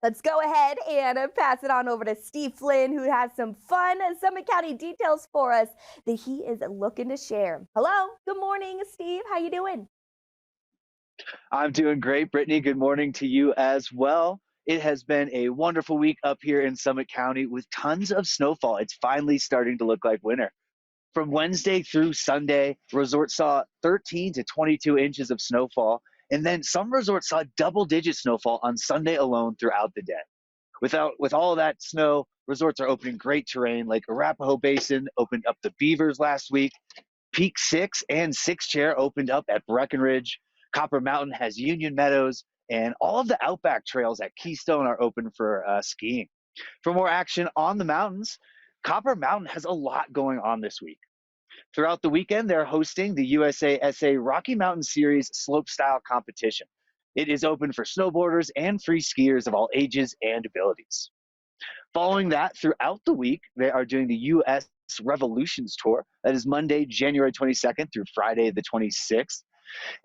Let's go ahead and pass it on over to Steve Flynn, who has some fun Summit County details for us that he is looking to share. Hello, good morning, Steve. How you doing? I'm doing great, Brittany. Good morning to you as well. It has been a wonderful week up here in Summit County with tons of snowfall. It's finally starting to look like winter. From Wednesday through Sunday, resorts saw 13 to 22 inches of snowfall, and then some resorts saw double-digit snowfall on Sunday alone throughout the day. With all of that snow, resorts are opening great terrain like Arapahoe Basin opened up the Beavers last week. Peak Six and Six Chair opened up at Breckenridge. Copper Mountain has Union Meadows, and all of the Outback trails at Keystone are open for skiing. For more action on the mountains, Copper Mountain has a lot going on this week. Throughout the weekend, they're hosting the USASA Rocky Mountain Series slopestyle competition. It is open for snowboarders and free skiers of all ages and abilities. Following that, throughout the week, they are doing the US Revolutions Tour. That is Monday, January 22nd through Friday, the 26th.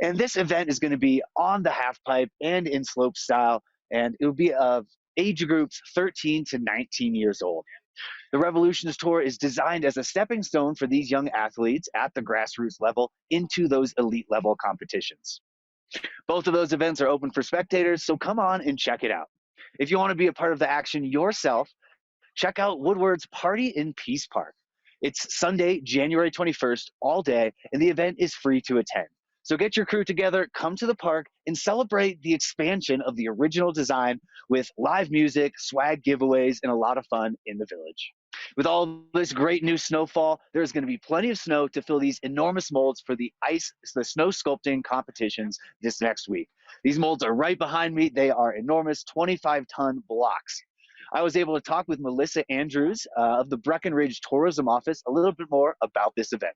And this event is going to be on the half pipe and in slope style, and it will be of age groups 13 to 19 years old. The Revolutions Tour is designed as a stepping stone for these young athletes at the grassroots level into those elite level competitions. Both of those events are open for spectators, so come on and check it out. If you want to be a part of the action yourself, check out Woodward's Party in Peace Park. It's Sunday, January 21st, all day, and the event is free to attend. So get your crew together, come to the park, and celebrate the expansion of the original design with live music, swag giveaways, and a lot of fun in the village. With all this great new snowfall, there's going to be plenty of snow to fill these enormous molds for the snow sculpting competitions this next week. These molds are right behind me. They are enormous 25-ton blocks. I was able to talk with Melissa Andrews of the Breckenridge Tourism Office a little bit more about this event.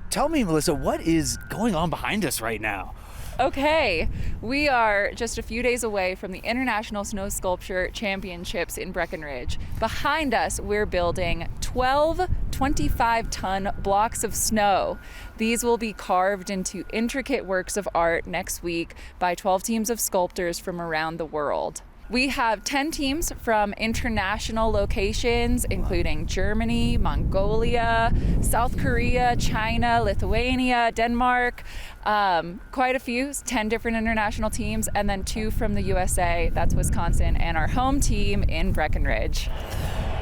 Tell me, Melissa, what is going on behind us right now? Okay, we are just a few days away from the International Snow Sculpture Championships in Breckenridge. Behind us, we're building 12 25-ton blocks of snow. These will be carved into intricate works of art next week by 12 teams of sculptors from around the world. We have 10 teams from international locations, including Germany, Mongolia, South Korea, China, Lithuania, Denmark, quite a few, 10 different international teams, and then 2 from the USA, that's Wisconsin, and our home team in Breckenridge.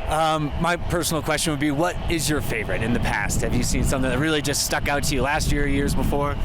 My personal question would be, what is your favorite in the past? Have you seen something that really just stuck out to you last year or years before?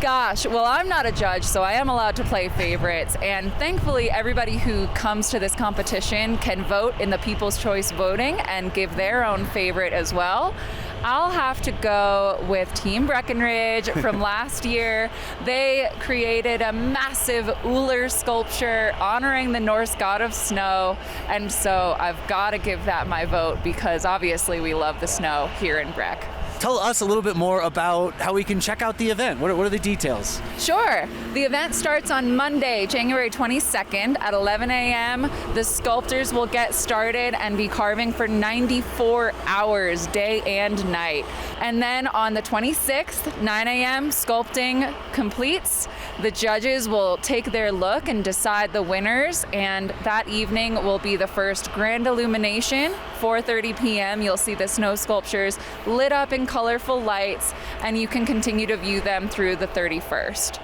Gosh, well, I'm not a judge, so I am allowed to play favorites. And thankfully, everybody who comes to this competition can vote in the People's Choice voting and give their own favorite as well. I'll have to go with Team Breckenridge from last year. They created a massive Uller sculpture honoring the Norse god of snow. And so I've got to give that my vote because obviously we love the snow here in Breck. Tell us a little bit more about how we can check out the event. What are the details? Sure. The event starts on Monday, January 22nd at 11 a.m. The sculptors will get started and be carving for 94 hours, day and night. And then on the 26th, 9 a.m., sculpting completes. The judges will take their look and decide the winners, and that evening will be the first grand illumination. 4:30 p.m., you'll see the snow sculptures lit up in colorful lights, and you can continue to view them through the 31st.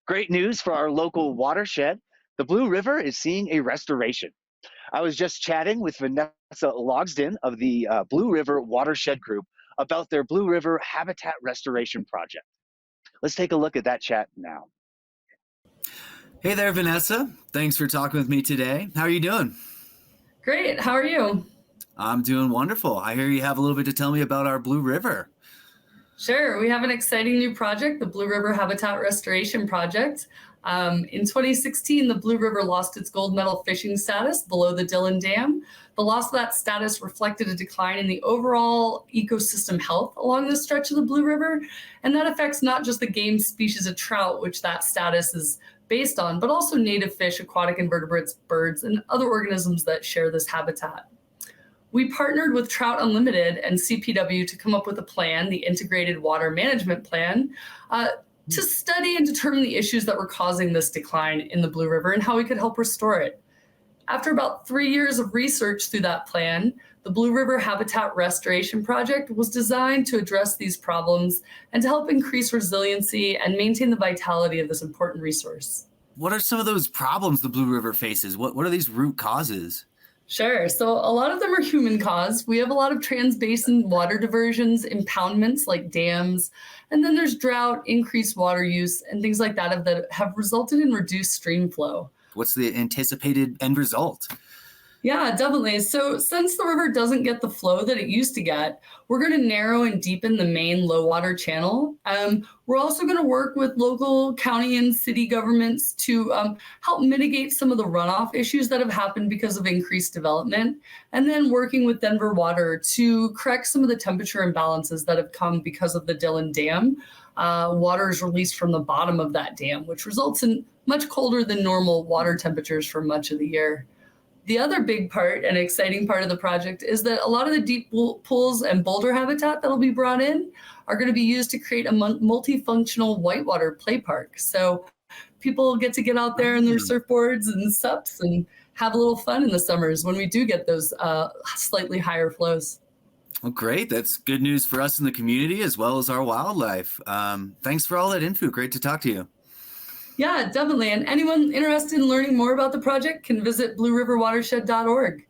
Great news for our local watershed. The Blue River is seeing a restoration. I was just chatting with Vanessa Logsden of the Blue River Watershed Group about their Blue River Habitat Restoration Project. Let's take a look at that chat now. Hey there, Vanessa. Thanks for talking with me today. How are you doing? Great. How are you? I'm doing wonderful. I hear you have a little bit to tell me about our Blue River. Sure. We have an exciting new project, the Blue River Habitat Restoration Project. In 2016, the Blue River lost its gold medal fishing status below the Dillon Dam. The loss of that status reflected a decline in the overall ecosystem health along this stretch of the Blue River, and that affects not just the game species of trout, which that status is based on, but also native fish, aquatic invertebrates, birds, and other organisms that share this habitat. We partnered with Trout Unlimited and CPW to come up with a plan, the Integrated Water Management Plan, to study and determine the issues that were causing this decline in the Blue River and how we could help restore it. After about 3 years of research through that plan, the Blue River Habitat Restoration Project was designed to address these problems and to help increase resiliency and maintain the vitality of this important resource. What are some of those problems the Blue River faces? What are these root causes? Sure. So a lot of them are human caused. We have a lot of trans-basin water diversions, impoundments like dams, and then there's drought, increased water use, and things like that have resulted in reduced stream flow. What's the anticipated end result? Yeah, definitely. So since the river doesn't get the flow that it used to get, we're going to narrow and deepen the main low water channel. We're also going to work with local county and city governments to help mitigate some of the runoff issues that have happened because of increased development. And then working with Denver Water to correct some of the temperature imbalances that have come because of the Dillon Dam. Water is released from the bottom of that dam, which results in much colder than normal water temperatures for much of the year. The other big part and exciting part of the project is that a lot of the deep pools and boulder habitat that'll be brought in are going to be used to create a multifunctional whitewater play park. So people get to get out there in their surfboards and SUPs and have a little fun in the summers when we do get those slightly higher flows. Well, great. That's good news for us in the community as well as our wildlife. Thanks for all that info. Great to talk to you. Yeah, definitely. And anyone interested in learning more about the project can visit blueriverwatershed.org.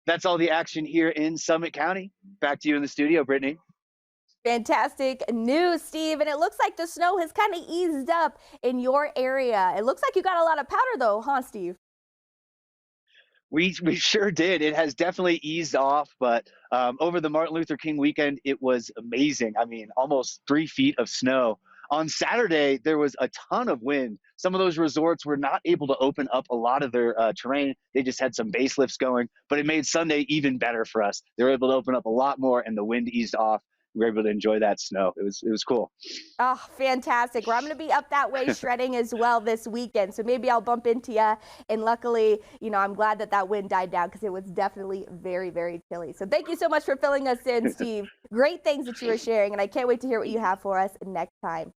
That's all the action here in Summit County. Back to you in the studio, Brittany. Fantastic news, Steve. And it looks like the snow has kind of eased up in your area. It looks like you got a lot of powder though, huh, Steve? We sure did. It has definitely eased off, but over the Martin Luther King weekend, it was amazing. I mean, almost 3 feet of snow. On Saturday, there was a ton of wind. Some of those resorts were not able to open up a lot of their terrain. They just had some base lifts going, but it made Sunday even better for us. They were able to open up a lot more, and the wind eased off. We were able to enjoy that snow. It was cool. Oh, fantastic. Well, I'm going to be up that way shredding as well this weekend. So maybe I'll bump into you. And luckily, I'm glad that wind died down because it was definitely very, very chilly. So thank you so much for filling us in, Steve. Great things that you were sharing. And I can't wait to hear what you have for us next time.